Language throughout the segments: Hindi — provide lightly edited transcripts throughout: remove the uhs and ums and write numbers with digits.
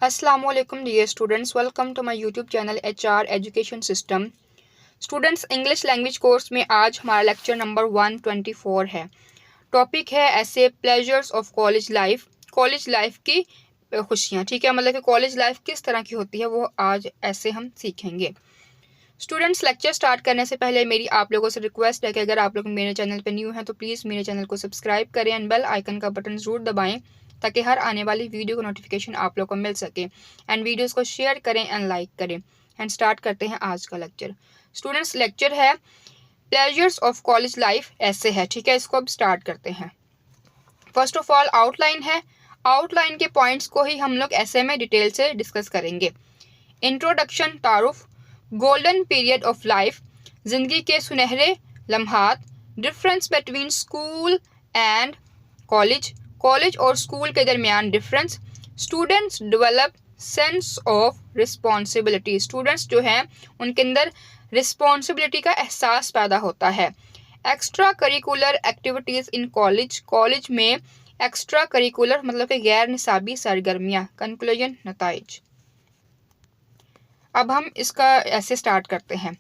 Assalamualaikum dear students, welcome to my YouTube channel HR Education System। Students English language course में आज हमारा लेक्चर नंबर 124 है। टॉपिक है ऐसे pleasures of college life, college life की खुशियाँ। ठीक है, मतलब कि कॉलेज लाइफ किस तरह की होती है वो आज ऐसे हम सीखेंगे। स्टूडेंट्स लेक्चर स्टार्ट करने से पहले मेरी आप लोगों से रिक्वेस्ट है कि अगर आप लोग मेरे चैनल पर न्यू हैं तो प्लीज़ मेरे चैनल को सब्सक्राइब करें एंड बेल आइकन का बटन ज़रूर दबाएं ताकि हर आने वाली वीडियो का नोटिफिकेशन आप लोग को मिल सके। एंड वीडियोस को शेयर करें एंड लाइक करें। एंड स्टार्ट करते हैं आज का लेक्चर। स्टूडेंट्स लेक्चर है प्लेजर्स ऑफ कॉलेज लाइफ ऐसे है। ठीक है, इसको अब स्टार्ट करते हैं। फर्स्ट ऑफ ऑल आउटलाइन है। आउटलाइन के पॉइंट्स को ही हम लोग ऐसे में डिटेल से डिस्कस करेंगे। इंट्रोडक्शन, तारुफ, गोल्डन पीरियड ऑफ लाइफ, जिंदगी के सुनहरे लम्हात, difference between school and college, college और स्कूल के दरमियान difference, students develop sense of responsibility, students जो हैं उनके अंदर रिस्पॉन्सिबिलिटी का एहसास पैदा होता है। Extra curricular activities in college, college में एक्स्ट्रा करिकुलर मतलब कि गैर निसाबी सरगर्मियाँ। कंक्लूजन, नताइज। अब हम इसका ऐसे स्टार्ट करते हैं।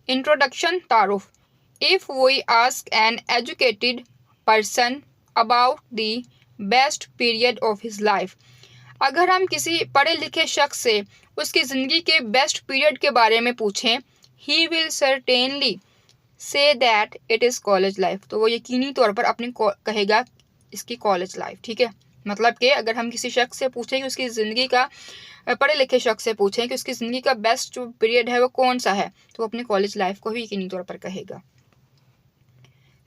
इंट्रोडक्शन, तारुफ। If we ask an educated person about the best period of his life, अगर हम किसी पढ़े लिखे शख्स से उसकी ज़िंदगी के बेस्ट पीरियड के बारे में पूछें, he will certainly say that it is college life, तो वो यकीनी तौर पर अपनी कहेगा इसकी कॉलेज लाइफ। ठीक है, मतलब कि अगर हम किसी शख्स से पूछें कि उसकी ज़िंदगी का, पढ़े लिखे शख्स से पूछें कि उसकी ज़िंदगी का बेस्ट जो पीरियड है वो कौन सा है, तो वो अपनी कॉलेज लाइफ को ही यकीनी तौर पर कहेगा।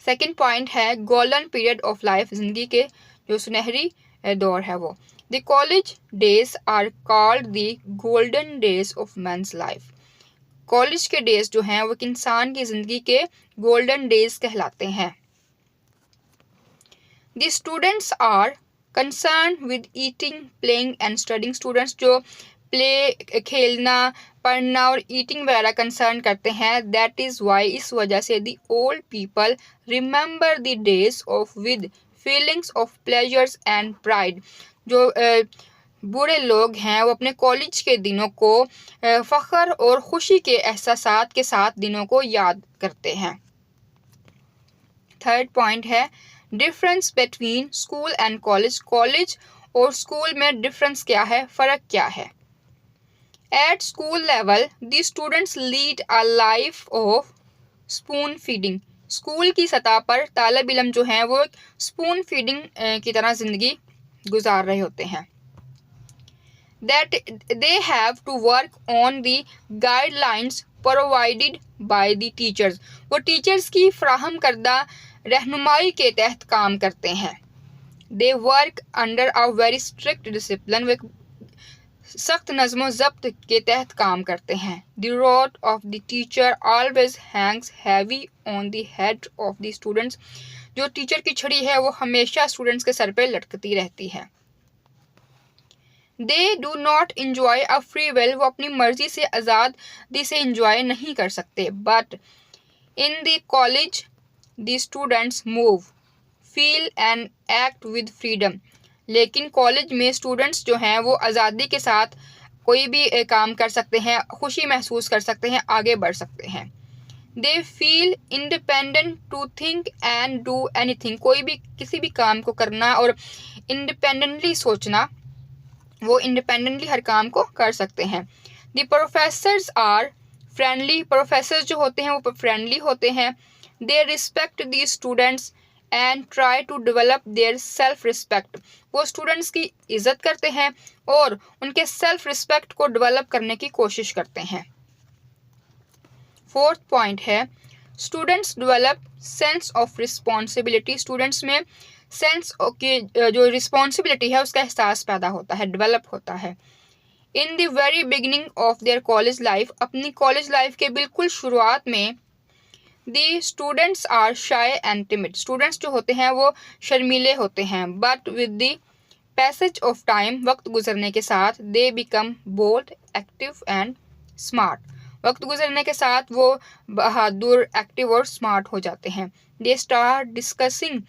सेकंड पॉइंट है गोल्डन पीरियड ऑफ लाइफ, ज़िंदगी के जो सुनहरी दौर है वो। The college days are called the golden days of man's life, college के डेज जो हैं वो एक इंसान की ज़िंदगी के गोल्डन डेज कहलाते हैं। The students are concern with eating, playing and studying, students जो प्ले, खेलना, पढ़ना और ईटिंग वगैरह कंसर्न करते हैं। दैट इज़ वाई, इस वजह से the old people remember the days of with feelings of pleasures and pride, जो बूढ़े लोग हैं वो अपने कॉलेज के दिनों को फ़ख्र और ख़ुशी के एहसासात के साथ दिनों को याद करते हैं। थर्ड पॉइंट है difference between school and college, college और स्कूल में डिफरेंस क्या है, फ़र्क क्या है। At school level the students lead a life of spoon feeding, school की सतह पर तालिब इल्म जो हैं वो स्पून फीडिंग की तरह ज़िंदगी गुजार रहे होते हैं। That they have to work on the guidelines provided by the teachers, वो टीचर्स की फ्राहम करदा रहनुमाई के तहत काम करते हैं। They work under a very strict discipline, वो एक सख्त नज़्म ज़ब्त के तहत काम करते हैं। The rod of the teacher always hangs heavy on the head of the students, जो टीचर की छड़ी है वो हमेशा स्टूडेंट्स के सर पे लटकती रहती है। They do not enjoy a free will, वो अपनी मर्जी से आज़ादी से इंजॉय नहीं कर सकते। But in the college the students move, feel and act with freedom, लेकिन कॉलेज में स्टूडेंट्स जो हैं वो आज़ादी के साथ कोई भी काम कर सकते हैं, खुशी महसूस कर सकते हैं, आगे बढ़ सकते हैं। They feel independent to think and do anything, कोई भी किसी भी काम को करना और इंडिपेंडेंटली सोचना, वो इंडिपेंडेंटली हर काम को कर सकते हैं। The professors are friendly, professors जो होते हैं वो फ्रेंडली होते हैं। They respect the students and try to develop their self respect, वो स्टूडेंट्स की इज्जत करते हैं और उनके सेल्फ रिस्पेक्ट को डेवलप करने की कोशिश करते हैं। फोर्थ पॉइंट है students develop sense of responsibility, students में सेंस की जो रिस्पॉन्सिबिलिटी है उसका एहसास पैदा होता है, डेवलप होता है। In the very beginning of their college life, अपनी कॉलेज लाइफ के बिल्कुल शुरुआत में the students are shy and timid, students जो होते हैं वो शर्मीले होते हैं। But with the passage of time, वक्त गुजरने के साथ, they become bold, active and smart, वक्त गुजरने के साथ वो बहादुर, एक्टिव और स्मार्ट हो जाते हैं। They start discussing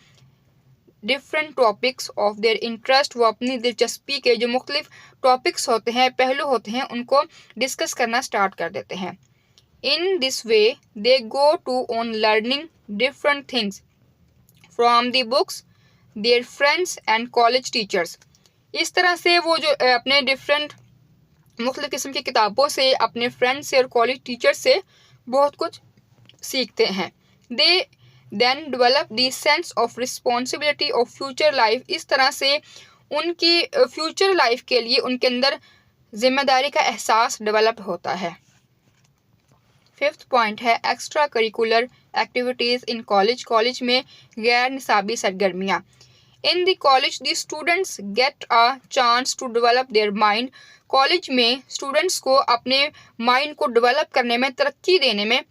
different topics of their interest, वो अपनी दिलचस्पी के जो मुख्तलिफ टॉपिक्स होते हैं, पहलू होते हैं, उनको डिस्कस करना स्टार्ट कर देते हैं। In this way they go to on learning different things from the books, their friends and college teachers. इस तरह से वो जो अपने डिफरेंट मुख्तलिफ किस्म की किताबों से, अपने फ्रेंड्स से और कॉलेज टीचर से बहुत कुछ सीखते हैं। They then develop the sense of responsibility of future life. इस तरह से उनकी फ्यूचर लाइफ के लिए उनके अंदर जिम्मेदारी का एहसास डेवलप होता है। फिफ्थ पॉइंट है extra curricular activities in college. College में गैर निसाबी सरगर्मियाँ। In the college the students get a chance to develop their mind. College में स्टूडेंट्स को अपने माइंड को डेवलप करने में, तरक्की देने में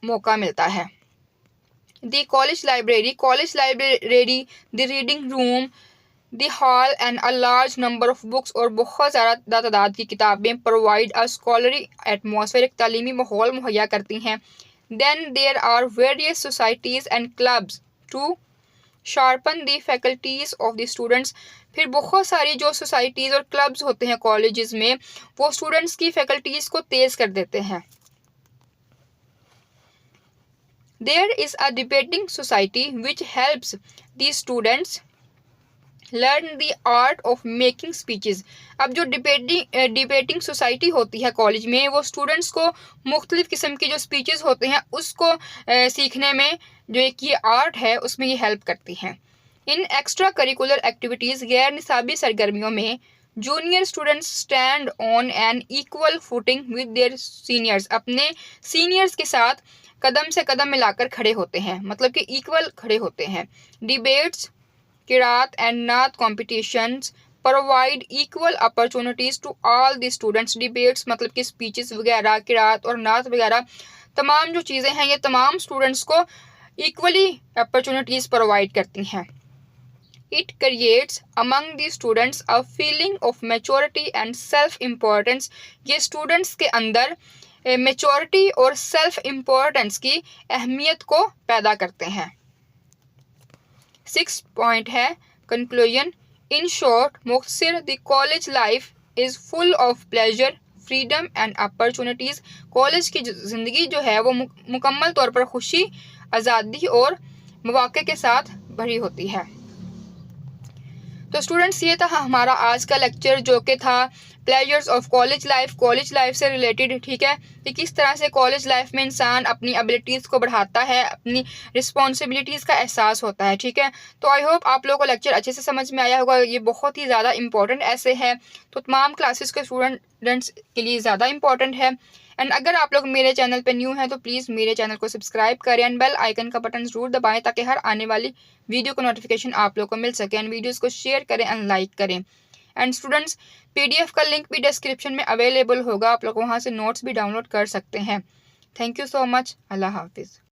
मौका मिलता है। The college library the reading room, the hall and a large number of books, और बहुत ज़्यादा तादाद की किताबें प्रोवाइड अ स्कॉलरी एटमॉस्फेयर, एक तालीमी माहौल मुहैया करती हैं। Then there are various societies and clubs to sharpen the faculties of the students. फिर बहुत सारी जो सोसाइटीज़ और क्लब्स होते हैं कॉलेजेस में, वो स्टूडेंट्स की फैकल्टीज़ को तेज़ कर देते हैं। There is a debating society which helps the students learn the art of making speeches. अब जो डिबेटिंग सोसाइटी होती है कॉलेज में, वो स्टूडेंट्स को मुख्तलिफ किस्म के जो स्पीचेस होते हैं उसको सीखने में, जो एक ये आर्ट है, उसमें ये हेल्प करती हैं। इन एक्स्ट्रा करिकुलर एक्टिविटीज़, गैर निसाबी सरगर्मियों में, junior students stand on an equal footing with their seniors. अपने सीनियर्स के साथ कदम से कदम मिलाकर खड़े होते हैं, मतलब कि इक्वल खड़े होते हैं। डिबेट्स, किरात एंड नात competitions provide equal opportunities to all the students. Debates मतलब कि स्पीचेस वगैरह, किरात और नात वगैरह, तमाम जो चीज़ें हैं, ये तमाम स्टूडेंट्स को इक्वली अपॉर्चुनिटीज़ प्रोवाइड करती हैं। It creates among the students a feeling of maturity and self importance. ये स्टूडेंट्स के अंदर मैच्योरिटी और सेल्फ इम्पोर्टेंस की अहमियत को पैदा करते हैं। सिक्स पॉइंट है कंक्लूजन। इन शॉर्ट, मुख्तसर, the college life is full of pleasure, freedom and opportunities. College की ज़िंदगी जो है वो मुकम्मल तौर पर खुशी, आज़ादी और मौक़े के साथ भरी होती है। तो स्टूडेंट्स, ये था हमारा आज का लेक्चर, जो कि था प्लेजर्स ऑफ कॉलेज लाइफ से रिलेटेड। ठीक है, कि किस तरह से कॉलेज लाइफ में इंसान अपनी एबिलिटीज़ को बढ़ाता है, अपनी रिस्पॉन्सिबिलिटीज़ का एहसास होता है। ठीक है, तो आई होप आप लोगों को लेक्चर अच्छे से समझ में आया होगा। ये बहुत ही ज़्यादा इंपॉर्टेंट ऐसे है, तो तमाम क्लासेस के स्टूडेंट्स के लिए ज़्यादा इंपॉर्टेंट है। एंड अगर आप लोग मेरे चैनल पे न्यू हैं तो प्लीज़ मेरे चैनल को सब्सक्राइब करें एंड बेल आइकन का बटन ज़रूर दबाएं, ताकि हर आने वाली वीडियो का नोटिफिकेशन आप लोग को मिल सके। एंड वीडियोस को शेयर करें एंड लाइक करें। एंड स्टूडेंट्स, PDF का लिंक भी डिस्क्रिप्शन में अवेलेबल होगा, आप लोग वहाँ से नोट्स भी डाउनलोड कर सकते हैं। Thank you so much. Allah हाफिज़।